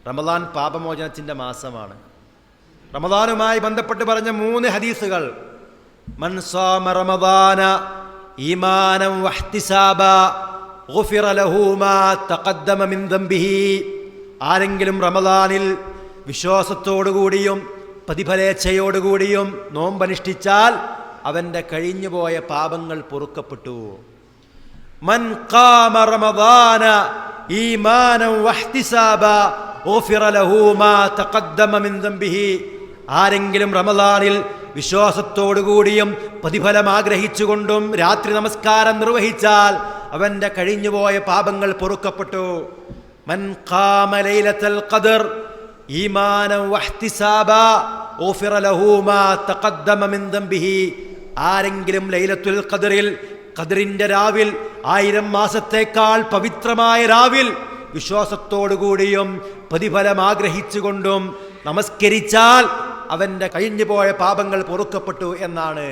റമദാൻ പാപമോചനത്തിൻ്റെ മാസമാണ്. റമദാനുമായി ബന്ധപ്പെട്ട് പറഞ്ഞ 3 ഹദീസുകൾ: മൻ സാമ റമദാന ഈമാനൻ വഹ്തിസാബ ഗുഫിറ ലഹു മാ തഖദ്ദമ മിൻ ദംബിഹി. ആരെങ്കിലും റമദാനിൽ വിശ്വാസത്തോടുകൂടിയും പ്രതിഫലേച്ഛയോടുകൂടിയും നോമ്പനുഷ്ഠിച്ചാൽ അവൻ്റെ കഴിഞ്ഞുപോയ പാപങ്ങൾ പൊറുക്കപ്പെട്ടു. മൻ ഖാമ റമദാന ഈമാനൻ വഹ്തിസാബ ഗുഫിറ ലഹു മാ തഖദ്ദമ മിൻ ദംബിഹി. ആരെങ്കിലും റമദാനിൽ വിശ്വാസത്തോടുകൂടിയും പ്രതിഫലം ആഗ്രഹിച്ചുകൊണ്ടും രാത്രി നമസ്കാരം നിർവഹിച്ചാൽ അവൻ്റെ കഴിഞ്ഞുപോയ പാപങ്ങൾ പൊറുക്കപ്പെട്ടു. മൻ ഖാമ ലൈലത്തുൽ ഖദ്ർ ഈമാനൻ വഹ്തിസാബ ഗുഫിറ ലഹു മാ തഖദ്ദമ മിൻ ദംബിഹി. ആരെങ്കിലും ലൈലത്തുൽ ഖദ്റിൽ, ഖദ്റിന്റെ രാവിൽ, 1000 മാസത്തേക്കാൾ പവിത്രമായ രാവിൽ വിശ്വാസത്തോടുകൂടിയും പ്രതിഫലം ആഗ്രഹിച്ചുകൊണ്ടും നമസ്കരിച്ചാൽ അവൻ്റെ കഴിഞ്ഞുപോയ പാപങ്ങൾ പൊറുക്കപ്പെട്ടു എന്നാണ്.